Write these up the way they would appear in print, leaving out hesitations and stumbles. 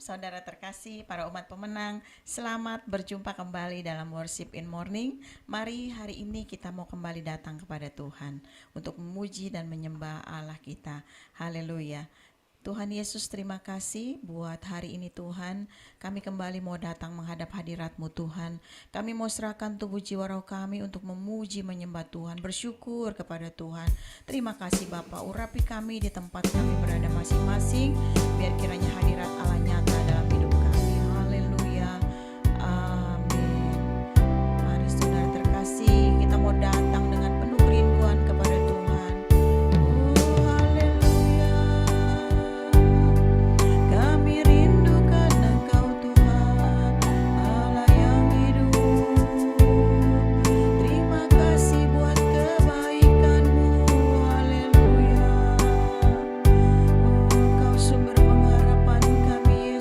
saudara terkasih, para umat pemenang. Selamat berjumpa kembali dalam Worship in Morning. Mari hari ini kita mau kembali datang kepada Tuhan untuk memuji dan menyembah Allah kita. Haleluya. Tuhan Yesus, terima kasih buat hari ini Tuhan. Kami kembali mau datang menghadap hadirat-Mu Tuhan. Kami mau serahkan tubuh jiwa roh kami untuk memuji menyembah Tuhan, bersyukur kepada Tuhan. Terima kasih Bapa, urapi kami di tempat kami berada masing-masing, biar kiranya hadirat Allah nyata dalam hidup kami. Haleluya. Amin. Mari saudara terkasih, kita mau datang dengan penuh kerinduan kepada Tuhan. Oh haleluya. Kami rindukan Engkau Tuhan, Allah yang hidup. Terima kasih buat kebaikan-Mu. Haleluya. Oh Engkau sumber pengharapan kami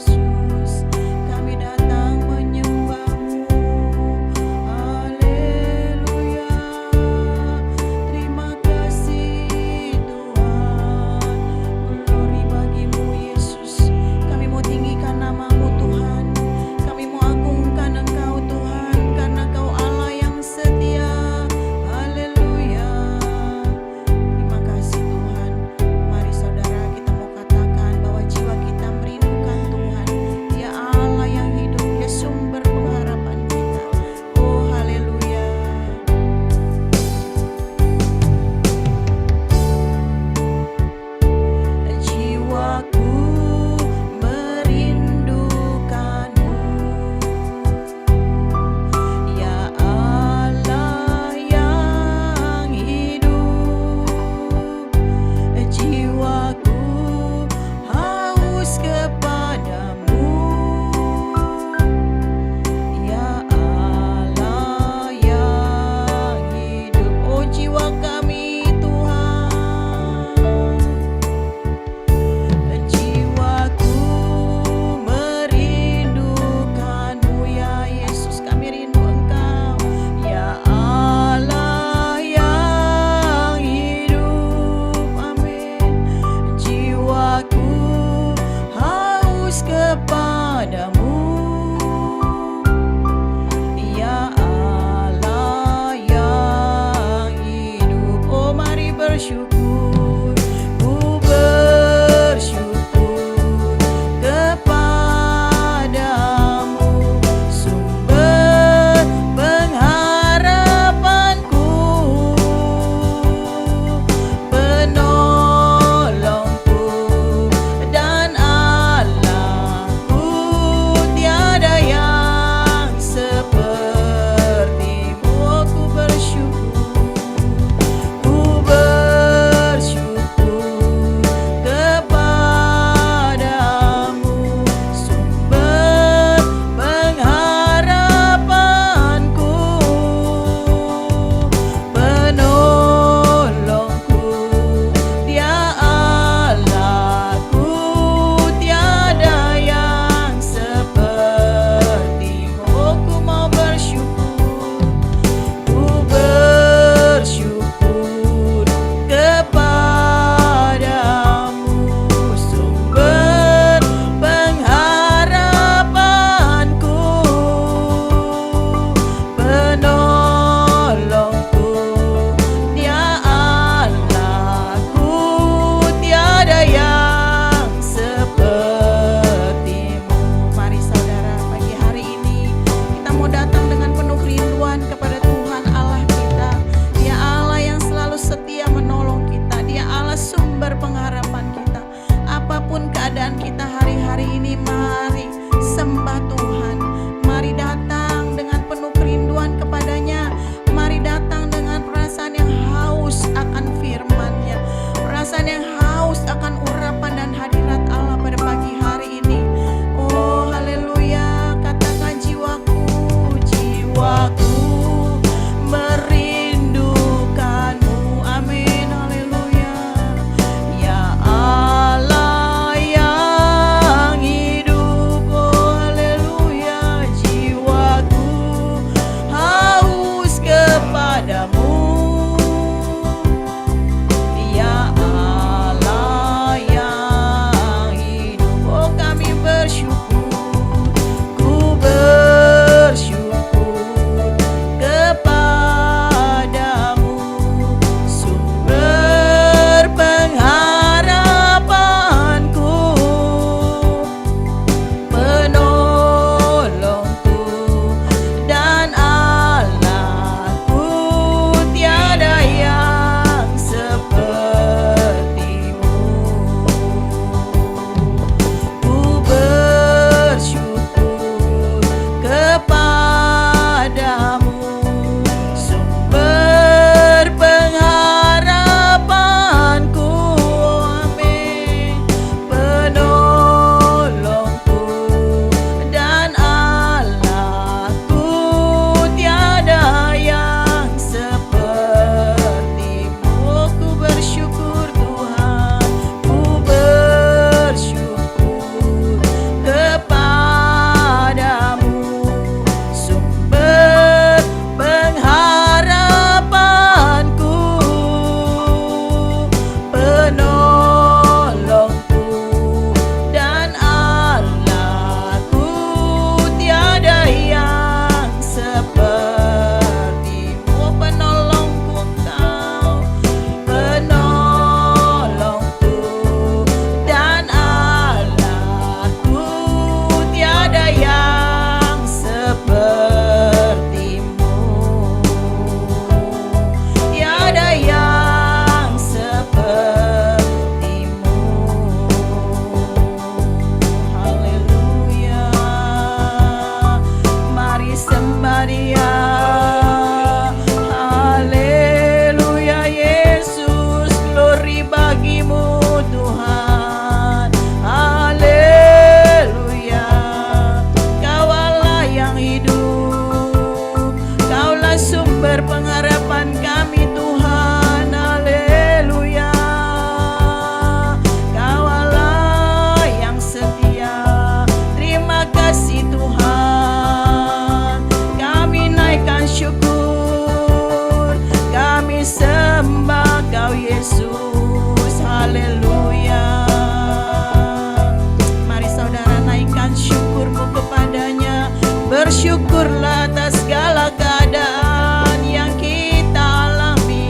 Bersyukurlah atas segala keadaan yang kita alami.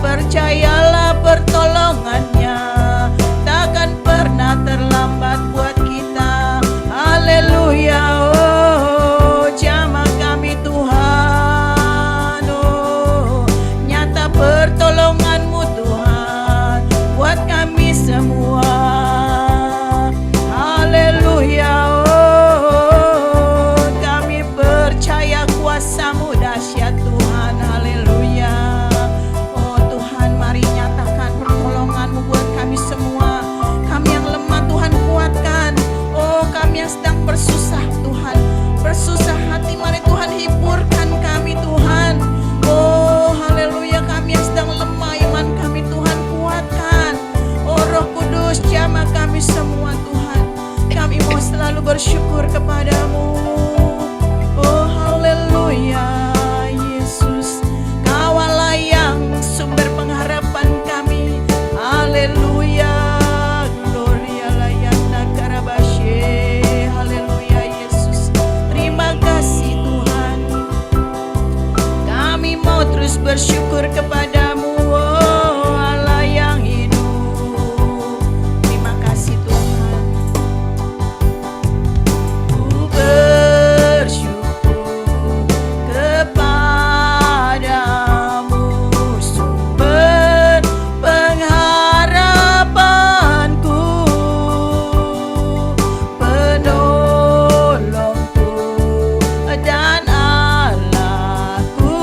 Percayalah pertolongannya takkan pernah terlambat buat kita. Haleluya. Oh, jamah kami Tuhan. Oh, nyata pertolongan-Mu Tuhan buat kami semua. Haleluya. Oh, kami percaya kuasa-Mu dahsyat Tuhan. Haleluya. Oh Tuhan, mari nyatakan pertolongan-Mu buat kami semua. Kami yang lemah Tuhan kuatkan. Oh, kami yang sedang bersusah Tuhan, bersusah hati, mari Tuhan hiburkan kami Tuhan. Oh haleluya, kami yang sedang lemah iman kami Tuhan kuatkan. Oh Roh Kudus, jamah kami semua Tuhan. Kami mau selalu bersyukur kepadamu. Oh haleluya Yesus, Kaulah yang sumber pengharapan kami. Haleluya, gloria layana karabashe. Haleluya Yesus, terima kasih Tuhan. Kami mau terus bersyukur kepadamu, oh Allah yang hidup. Terima kasih Tuhan. Ku bersyukur kepadamu, sumber pengharapanku, penolongku dan Allahku.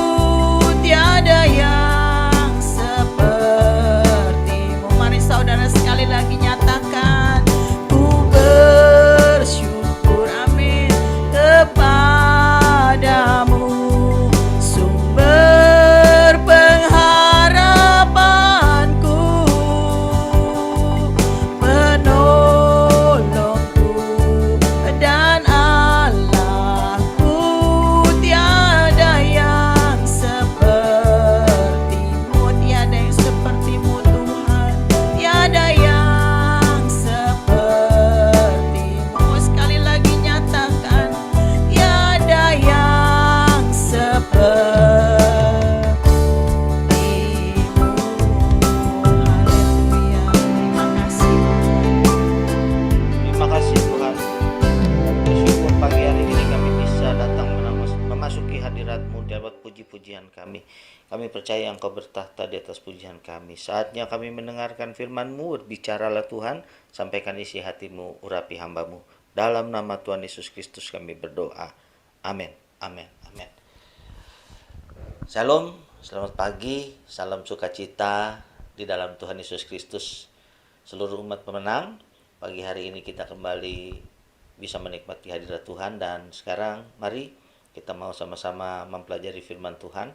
Tiada yang sepertimu. Mari saudara sekali lagi nyatakan, ku bersyukur, amin, kepadamu, sumber pengharapanku, penolongku dan Allahku. Tiada yang sepertimu, tiada yang sepertimu Tuhan, tiada yang sepertimu. Sekali lagi nyatakan, tiada yang sepertimu. Haleluya, terima kasih. Terima kasih Tuhan. Bersyukur pagi hari ini kami bisa datang memasuki hadirat-Mu dapat puji-pujian kami. Kami percaya Engkau bertahta di atas pujian kami. Saatnya kami mendengarkan firman-Mu. Berbicaralah Tuhan, sampaikan isi hati-Mu, urapi hamba-Mu. Dalam nama Tuhan Yesus Kristus kami berdoa. Amin. Amin. Amin. Shalom, selamat pagi, salam sukacita di dalam Tuhan Yesus Kristus. Seluruh umat pemenang, pagi hari ini kita kembali bisa menikmati hadirat Tuhan. Dan sekarang mari kita mau sama-sama mempelajari firman Tuhan.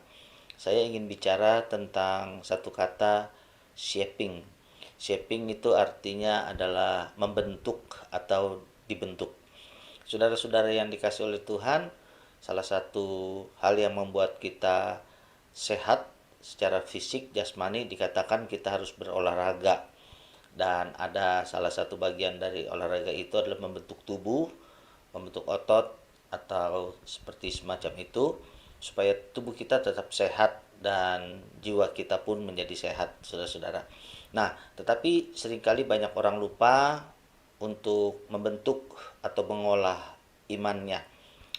Saya ingin bicara tentang satu kata, shaping. Shaping itu artinya adalah membentuk atau dibentuk. Saudara-saudara yang dikasih oleh Tuhan, salah satu hal yang membuat kita sehat secara fisik, jasmani, dikatakan kita harus berolahraga. Dan ada salah satu bagian dari olahraga itu adalah membentuk tubuh, membentuk otot, atau seperti semacam itu, supaya tubuh kita tetap sehat dan jiwa kita pun menjadi sehat, saudara-saudara. Nah, tetapi seringkali banyak orang lupa untuk membentuk atau mengolah imannya,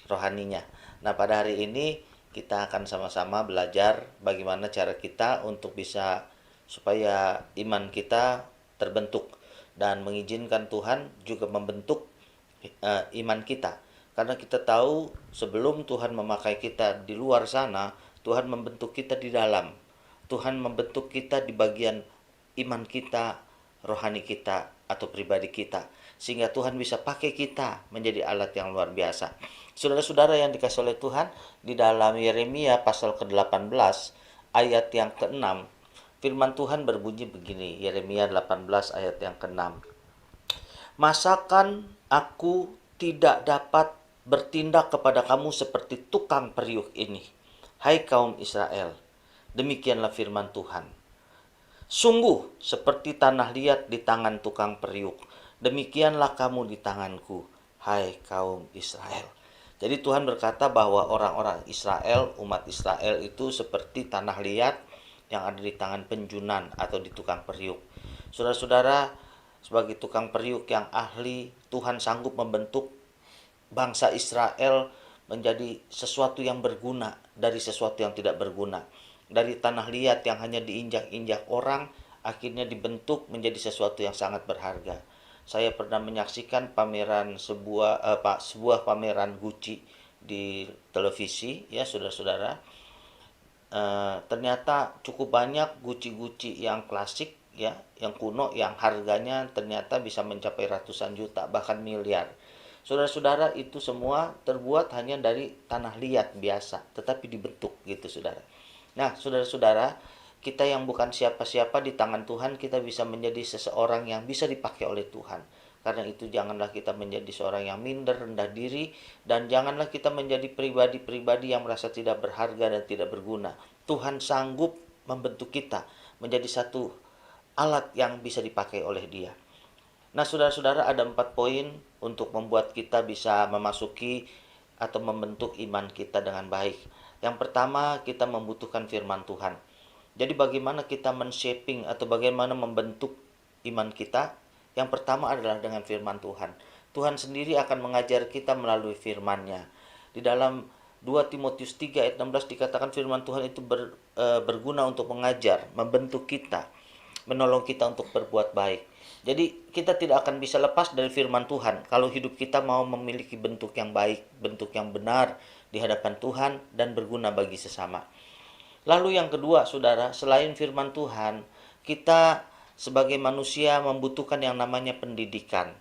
rohaninya. Nah, pada hari ini kita akan sama-sama belajar bagaimana cara kita untuk bisa supaya iman kita terbentuk dan mengizinkan Tuhan juga membentuk iman kita. Karena kita tahu sebelum Tuhan memakai kita di luar sana, Tuhan membentuk kita di dalam. Tuhan membentuk kita di bagian iman kita, rohani kita, atau pribadi kita. Sehingga Tuhan bisa pakai kita menjadi alat yang luar biasa. Saudara-saudara yang dikasih oleh Tuhan, di dalam Yeremia pasal ke-18 ayat yang ke-6, firman Tuhan berbunyi begini, Yeremia 18 ayat yang ke-6. Masakan aku tidak dapat bertindak kepada kamu seperti tukang periuk ini, hai kaum Israel. Demikianlah firman Tuhan. Sungguh seperti tanah liat di tangan tukang periuk, demikianlah kamu di tanganku, hai kaum Israel. Jadi Tuhan berkata bahwa orang-orang Israel, umat Israel itu seperti tanah liat yang ada di tangan penjunan atau di tukang periuk. Saudara-saudara, sebagai tukang periuk yang ahli, Tuhan sanggup membentuk bangsa Israel menjadi sesuatu yang berguna dari sesuatu yang tidak berguna. Dari tanah liat yang hanya diinjak-injak orang, akhirnya dibentuk menjadi sesuatu yang sangat berharga. Saya pernah menyaksikan pameran sebuah pameran Gucci di televisi, ya saudara-saudara. Ternyata cukup banyak Gucci-Gucci yang klasik, ya, yang kuno, yang harganya ternyata bisa mencapai ratusan juta, bahkan miliar. Saudara-saudara, itu semua terbuat hanya dari tanah liat biasa, tetapi dibentuk gitu, saudara. Nah, saudara-saudara, kita yang bukan siapa-siapa di tangan Tuhan, kita bisa menjadi seseorang yang bisa dipakai oleh Tuhan. Karena itu janganlah kita menjadi seorang yang minder, rendah diri, dan janganlah kita menjadi pribadi-pribadi yang merasa tidak berharga dan tidak berguna. Tuhan sanggup membentuk kita menjadi satu alat yang bisa dipakai oleh Dia. Nah, saudara-saudara, ada 4 poin untuk membuat kita bisa memasuki atau membentuk iman kita dengan baik. Yang pertama, kita membutuhkan firman Tuhan. Jadi bagaimana kita men-shaping atau bagaimana membentuk iman kita? Yang pertama adalah dengan firman Tuhan. Tuhan sendiri akan mengajar kita melalui firman-Nya. Di dalam 2 Timotius 3 ayat 16 dikatakan firman Tuhan itu berguna untuk mengajar, membentuk kita, menolong kita untuk berbuat baik. Jadi kita tidak akan bisa lepas dari firman Tuhan kalau hidup kita mau memiliki bentuk yang baik, bentuk yang benar di hadapan Tuhan dan berguna bagi sesama. Lalu yang kedua, saudara, selain firman Tuhan, kita sebagai manusia membutuhkan yang namanya pendidikan.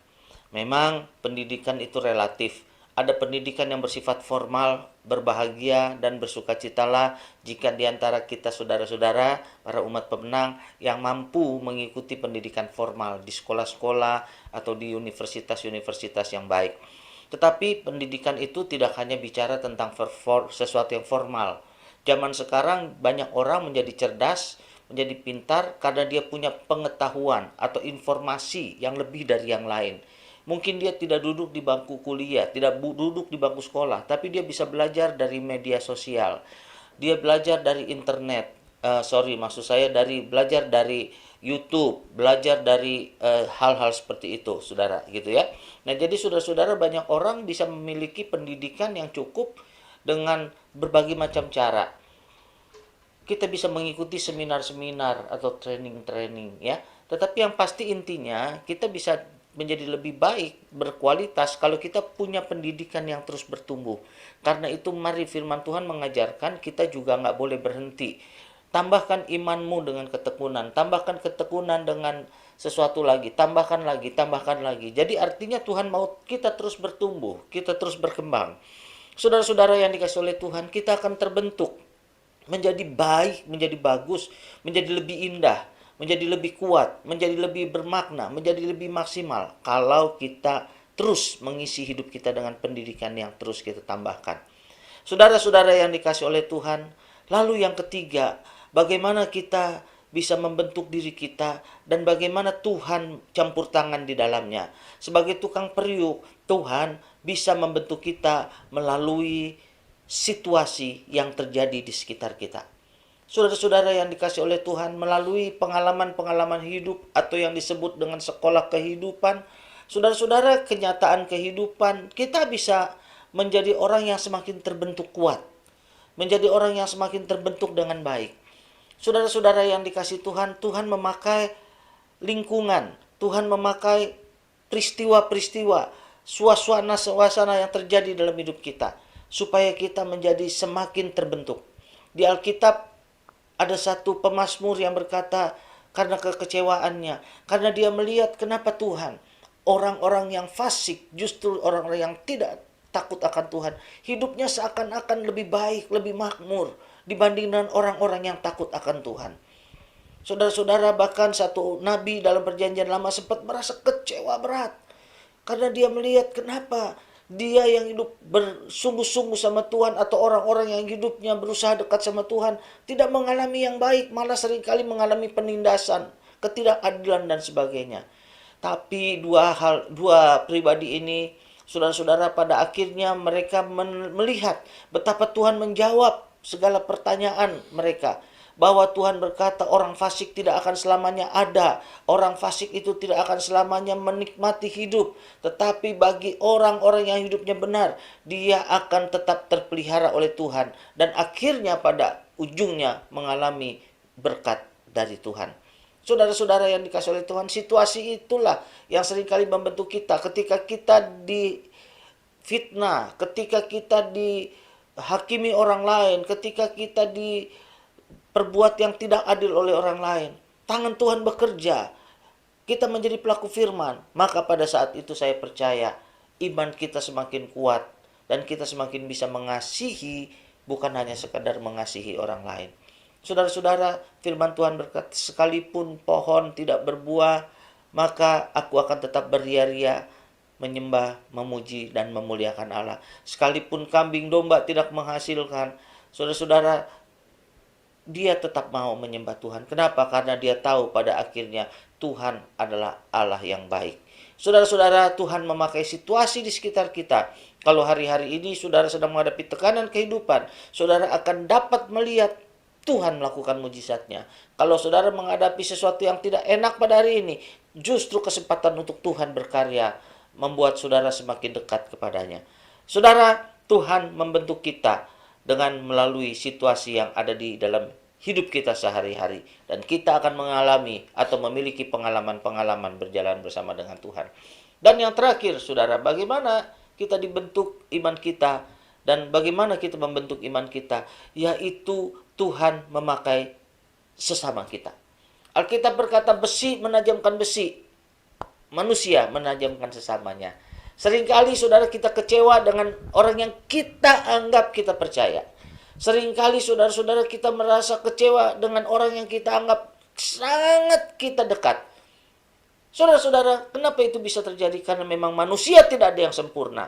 Memang pendidikan itu relatif. Ada pendidikan yang bersifat formal, berbahagia dan bersukacitalah jika diantara kita saudara-saudara, para umat pemenang yang mampu mengikuti pendidikan formal di sekolah-sekolah atau di universitas-universitas yang baik. Tetapi pendidikan itu tidak hanya bicara tentang sesuatu yang formal. Zaman sekarang banyak orang menjadi cerdas, menjadi pintar karena dia punya pengetahuan atau informasi yang lebih dari yang lain. Mungkin dia tidak duduk di bangku kuliah, tidak duduk di bangku sekolah, tapi dia bisa belajar dari media sosial. Dia belajar dari internet. Belajar dari YouTube, belajar dari hal-hal seperti itu, saudara, gitu ya. Nah, jadi saudara-saudara, banyak orang bisa memiliki pendidikan yang cukup dengan berbagai macam cara. Kita bisa mengikuti seminar-seminar atau training-training, ya. Tetapi yang pasti intinya kita bisa menjadi lebih baik, berkualitas kalau kita punya pendidikan yang terus bertumbuh. Karena itu mari firman Tuhan mengajarkan kita juga nggak boleh berhenti. Tambahkan imanmu dengan ketekunan, tambahkan ketekunan dengan sesuatu lagi, tambahkan lagi, tambahkan lagi. Jadi artinya Tuhan mau kita terus bertumbuh, kita terus berkembang. Saudara-saudara yang dikasih oleh Tuhan, kita akan terbentuk menjadi baik, menjadi bagus, menjadi lebih indah, menjadi lebih kuat, menjadi lebih bermakna, menjadi lebih maksimal kalau kita terus mengisi hidup kita dengan pendidikan yang terus kita tambahkan. Saudara-saudara yang dikasih oleh Tuhan, lalu yang ketiga, bagaimana kita bisa membentuk diri kita dan bagaimana Tuhan campur tangan di dalamnya. Sebagai tukang periuk, Tuhan bisa membentuk kita melalui situasi yang terjadi di sekitar kita. Saudara-saudara yang dikasih oleh Tuhan, melalui pengalaman-pengalaman hidup atau yang disebut dengan sekolah kehidupan, saudara-saudara, kenyataan kehidupan, kita bisa menjadi orang yang semakin terbentuk kuat, menjadi orang yang semakin terbentuk dengan baik. Saudara-saudara yang dikasih Tuhan, Tuhan memakai lingkungan, Tuhan memakai peristiwa-peristiwa, suasana-suasana yang terjadi dalam hidup kita, supaya kita menjadi semakin terbentuk. Di Alkitab ada satu pemazmur yang berkata karena kekecewaannya, karena dia melihat kenapa Tuhan, orang-orang yang fasik, justru orang-orang yang tidak takut akan Tuhan, hidupnya seakan-akan lebih baik, lebih makmur dibandingkan orang-orang yang takut akan Tuhan. Saudara-saudara, bahkan satu nabi dalam perjanjian lama sempat merasa kecewa berat karena dia melihat kenapa dia yang hidup bersungguh-sungguh sama Tuhan atau orang-orang yang hidupnya berusaha dekat sama Tuhan tidak mengalami yang baik, malah seringkali mengalami penindasan, ketidakadilan dan sebagainya. Tapi dua pribadi ini, Saudara-saudara, pada akhirnya mereka melihat betapa Tuhan menjawab segala pertanyaan mereka. Bahwa Tuhan berkata orang fasik tidak akan selamanya ada. Orang fasik itu tidak akan selamanya menikmati hidup. Tetapi bagi orang-orang yang hidupnya benar, dia akan tetap terpelihara oleh Tuhan. Dan akhirnya pada ujungnya mengalami berkat dari Tuhan. Saudara-saudara yang dikasih oleh Tuhan, situasi itulah yang seringkali membentuk kita. Ketika kita difitnah, ketika kita dihakimi orang lain, ketika kita perbuat yang tidak adil oleh orang lain, tangan Tuhan bekerja, kita menjadi pelaku firman, maka pada saat itu saya percaya iman kita semakin kuat dan kita semakin bisa mengasihi, bukan hanya sekadar mengasihi orang lain. Saudara-saudara, firman Tuhan berkata, sekalipun pohon tidak berbuah, maka aku akan tetap beria-ria menyembah, memuji, dan memuliakan Allah. Sekalipun kambing domba tidak menghasilkan, saudara-saudara, dia tetap mau menyembah Tuhan. Kenapa? Karena dia tahu pada akhirnya Tuhan adalah Allah yang baik. Saudara-saudara, Tuhan memakai situasi di sekitar kita. Kalau hari-hari ini saudara sedang menghadapi tekanan kehidupan, saudara akan dapat melihat Tuhan melakukan mujizatnya. Kalau saudara menghadapi sesuatu yang tidak enak pada hari ini, justru kesempatan untuk Tuhan berkarya membuat saudara semakin dekat kepadanya. Saudara, Tuhan membentuk kita dengan melalui situasi yang ada di dalam hidup kita sehari-hari. Dan kita akan mengalami atau memiliki pengalaman-pengalaman berjalan bersama dengan Tuhan. Dan yang terakhir, saudara, bagaimana kita dibentuk iman kita dan bagaimana kita membentuk iman kita, yaitu Tuhan memakai sesama kita. Alkitab berkata besi menajamkan besi, manusia menajamkan sesamanya. Seringkali saudara kita kecewa dengan orang yang kita anggap kita percaya. Seringkali saudara-saudara kita merasa kecewa dengan orang yang kita anggap sangat kita dekat. Saudara-saudara, kenapa itu bisa terjadi? Karena memang manusia tidak ada yang sempurna.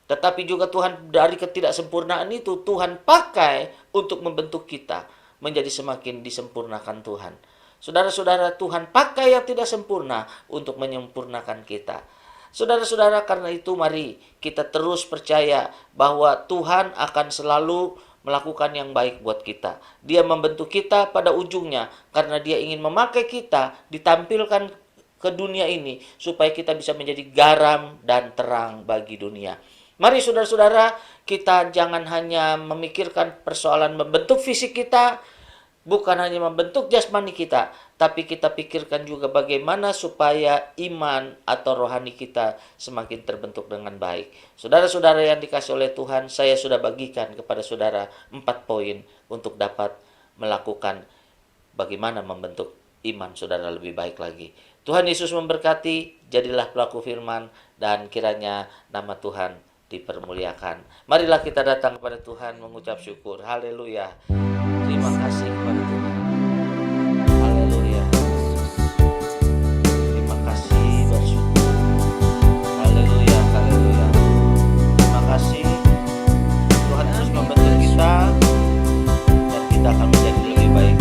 Tetapi juga Tuhan dari ketidaksempurnaan itu Tuhan pakai untuk membentuk kita menjadi semakin disempurnakan Tuhan. Saudara-saudara, Tuhan pakai yang tidak sempurna untuk menyempurnakan kita. Saudara-saudara, karena itu mari kita terus percaya bahwa Tuhan akan selalu melakukan yang baik buat kita. Dia membentuk kita pada ujungnya karena dia ingin memakai kita ditampilkan ke dunia ini supaya kita bisa menjadi garam dan terang bagi dunia. Mari saudara-saudara, kita jangan hanya memikirkan persoalan membentuk fisik kita, bukan hanya membentuk jasmani kita, tapi kita pikirkan juga bagaimana supaya iman atau rohani kita semakin terbentuk dengan baik. Saudara-saudara yang dikasih oleh Tuhan, saya sudah bagikan kepada saudara 4 poin untuk dapat melakukan bagaimana membentuk iman saudara lebih baik lagi. Tuhan Yesus memberkati, jadilah pelaku firman, dan kiranya nama Tuhan dipermuliakan. Marilah kita datang kepada Tuhan mengucap syukur. Haleluya. Terima kasih kepada Tuhan. Haleluya. Terima kasih, bersyukur. Haleluya, haleluya. Terima kasih. Tuhan terus membentuk kita dan kita akan menjadi lebih baik.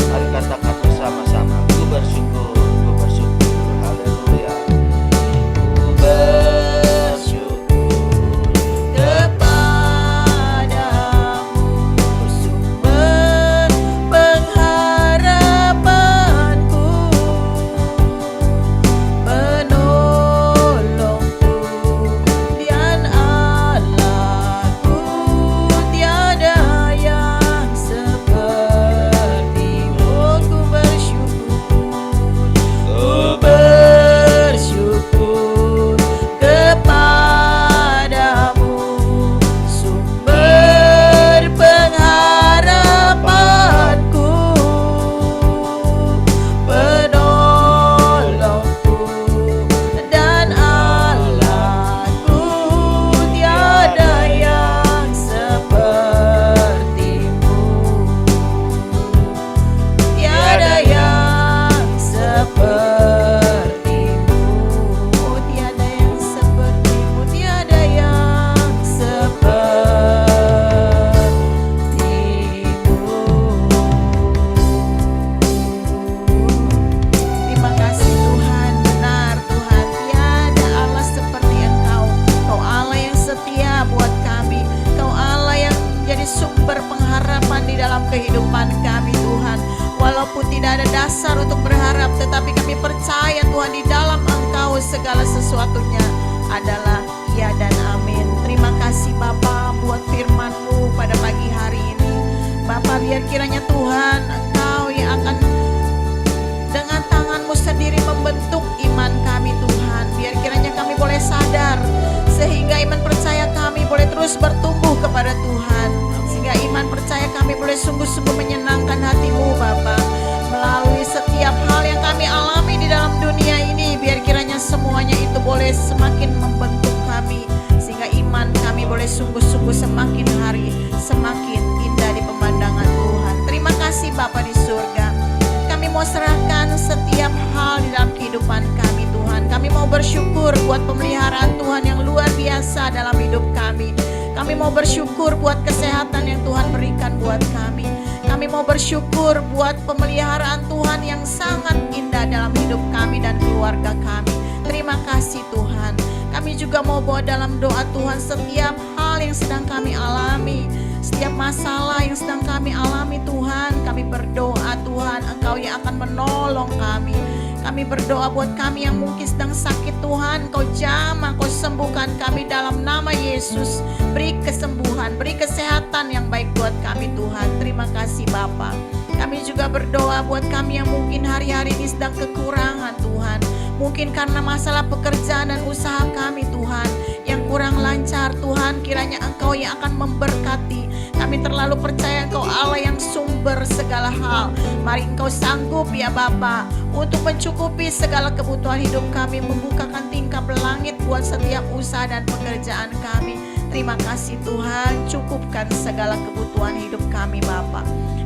Mari katakan bersama-sama. Ku bersyukur, ku bersyukur. Haleluya. Ku bersyukur kepadamu, menjadi sumber pengharapan di dalam kehidupan kami Tuhan. Walaupun tidak ada dasar untuk berharap, tetapi kami percaya Tuhan di dalam Engkau segala sesuatunya adalah ya dan amin. Terima kasih Bapa buat firman-Mu pada pagi hari ini. Bapa, biar kiranya Tuhan Engkau yang akan dengan tangan-Mu sendiri membentuk iman kami Tuhan. Biar kiranya kami boleh sadar, sehingga iman percaya kami boleh terus bertumbuh kepada Tuhan. Sehingga iman percaya kami boleh sungguh-sungguh menyenangkan hati-Mu Bapa. Melalui setiap hal yang kami alami di dalam dunia ini, biar kiranya semuanya itu boleh semakin membentuk kami. Sehingga iman kami boleh sungguh-sungguh semakin hari semakin indah di pemandangan Tuhan. Terima kasih Bapa di surga. Kami mau serahkan setiap hal di dalam kehidupan kami Tuhan. Kami mau bersyukur buat pemeliharaan Tuhan yang luar biasa dalam hidup kami. Kami mau bersyukur buat kesehatan yang Tuhan berikan buat kami. Kami mau bersyukur buat pemeliharaan Tuhan yang sangat indah dalam hidup kami dan keluarga kami. Terima kasih Tuhan. Kami juga mau bawa dalam doa Tuhan setiap hal yang sedang kami alami, setiap masalah yang sedang kami alami Tuhan. Kami berdoa Tuhan, Engkau yang akan menolong kami. Kami berdoa buat kami yang mungkin sedang sakit Tuhan, Kau jamah, Kau sembuhkan kami dalam nama Yesus. Beri kesembuhan, beri kesehatan yang baik buat kami Tuhan. Terima kasih Bapa. Kami juga berdoa buat kami yang mungkin hari-hari ini sedang kekurangan Tuhan. Mungkin karena masalah pekerjaan dan usaha kami Tuhan yang kurang lancar Tuhan, kiranya Engkau yang akan memberkati. Kami terlalu percaya Engkau Allah yang sumber segala hal. Mari Engkau sanggup ya Bapa untuk mencukupi segala kebutuhan hidup kami, membukakan tingkap langit buat setiap usaha dan pekerjaan kami. Terima kasih Tuhan, cukupkan segala kebutuhan hidup kami Bapa.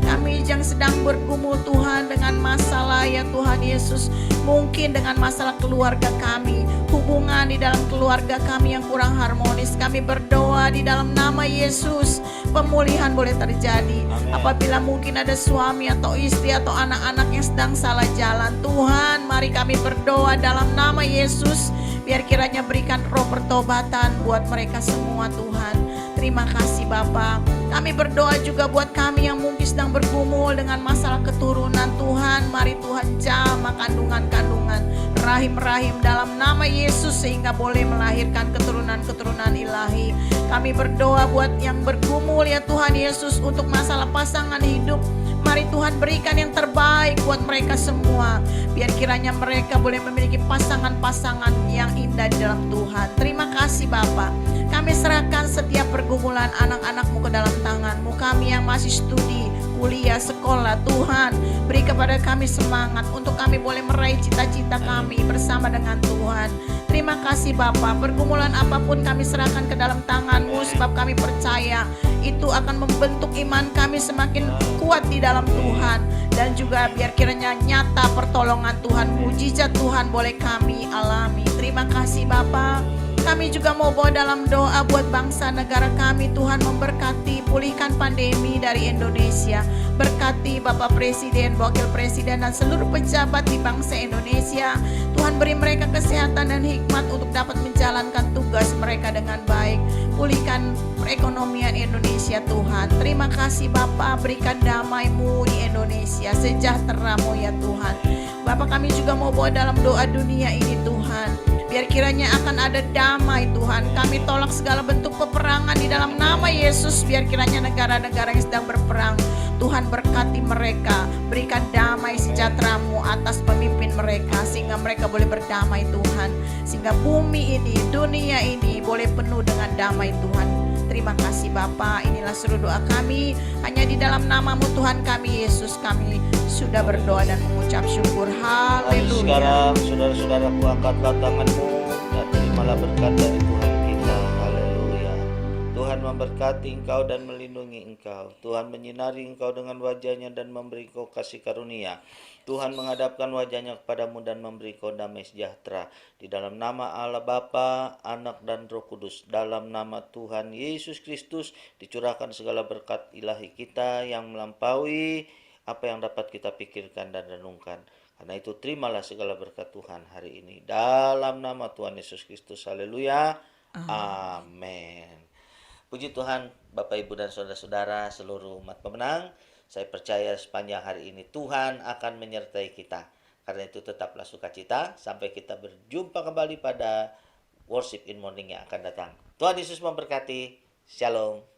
Kami yang sedang bergumul Tuhan dengan masalah ya Tuhan Yesus, mungkin dengan masalah keluarga kami, hubungan di dalam keluarga kami yang kurang harmonis. Kami berdoa di dalam nama Yesus, pemulihan boleh terjadi. Apabila mungkin ada suami atau istri atau anak-anak yang sedang salah jalan, Tuhan mari kami berdoa dalam nama Yesus, biar kiranya berikan roh pertobatan buat mereka semua Tuhan. Terima kasih Bapa. Kami berdoa juga buat kami yang mungkin sedang bergumul dengan masalah keturunan Tuhan. Mari Tuhan jamah kandungan-kandungan, rahim-rahim dalam nama Yesus, sehingga boleh melahirkan keturunan-keturunan ilahi. Kami berdoa buat yang bergumul ya Tuhan Yesus untuk masalah pasangan hidup. Mari Tuhan berikan yang terbaik buat mereka semua, biar kiranya mereka boleh memiliki pasangan-pasangan yang indah di dalam Tuhan. Terima kasih Bapa. Kami serahkan setiap pergumulan anak-anak-Mu ke dalam tangan-Mu. Kami yang masih studi, kuliah, sekolah, Tuhan beri kepada kami semangat untuk kami boleh meraih cita-cita kami bersama dengan Tuhan. Terima kasih Bapa. Pergumulan apapun kami serahkan ke dalam tangan-Mu, sebab kami percaya itu akan membentuk iman kami semakin kuat di dalam Tuhan. Dan juga biar kiranya nyata pertolongan Tuhan, mujizat Tuhan boleh kami alami. Terima kasih Bapa. Kami juga mau bawa dalam doa buat bangsa negara kami. Tuhan memberkati, pulihkan pandemi dari Indonesia. Berkati Bapak Presiden, Wakil Presiden dan seluruh pejabat di bangsa Indonesia. Tuhan beri mereka kesehatan dan hikmat untuk dapat menjalankan tugas mereka dengan baik. Pulihkan perekonomian Indonesia Tuhan. Terima kasih Bapak, berikan damai-Mu di Indonesia, sejahtera-Mu ya Tuhan. Bapak, kami juga mau bawa dalam doa dunia ini Tuhan. Biar kiranya akan ada damai Tuhan. Kami tolak segala bentuk peperangan di dalam nama Yesus. Biar kiranya negara-negara yang sedang berperang, Tuhan berkati mereka. Berikan damai sejahtera-Mu atas pemimpin mereka, sehingga mereka boleh berdamai Tuhan. Sehingga bumi ini, dunia ini boleh penuh dengan damai Tuhan. Terima kasih Bapa. Inilah seluruh doa kami. Hanya di dalam nama-Mu Tuhan kami Yesus, kami sudah berdoa dan mengucap syukur. Haleluya. Sekarang saudara-saudaraku, angkatlah tanganmu dan terimalah berkat dari Tuhan kita. Haleluya. Tuhan memberkati engkau dan melindungi engkau. Tuhan menyinari engkau dengan wajah-Nya dan memberi kau kasih karunia. Tuhan menghadapkan wajah-Nya kepadamu dan memberi kau damai sejahtera. Di dalam nama Allah Bapa, Anak dan Roh Kudus, dalam nama Tuhan Yesus Kristus, dicurahkan segala berkat ilahi kita yang melampaui apa yang dapat kita pikirkan dan renungkan. Karena itu terimalah segala berkat Tuhan hari ini. Dalam nama Tuhan Yesus Kristus. Haleluya. Amin. Puji Tuhan, Bapak, Ibu, dan saudara-saudara seluruh umat pemenang. Saya percaya sepanjang hari ini Tuhan akan menyertai kita. Karena itu tetaplah sukacita sampai kita berjumpa kembali pada Worship in Morning yang akan datang. Tuhan Yesus memberkati. Shalom.